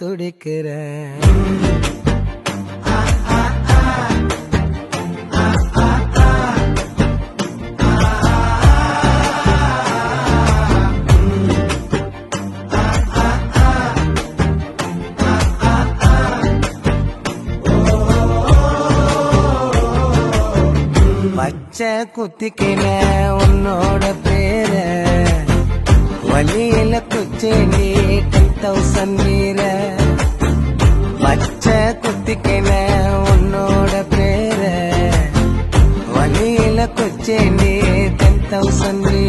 துடிக்கிறேன். பச்சை குத்திக்கின உன்னோட பேர வழியில குச்சேண்டி 10,000 வீர. பச்சை குத்திக்கின உன்னோட பேர வழியில குச்சேண்டி 10,000 வீர.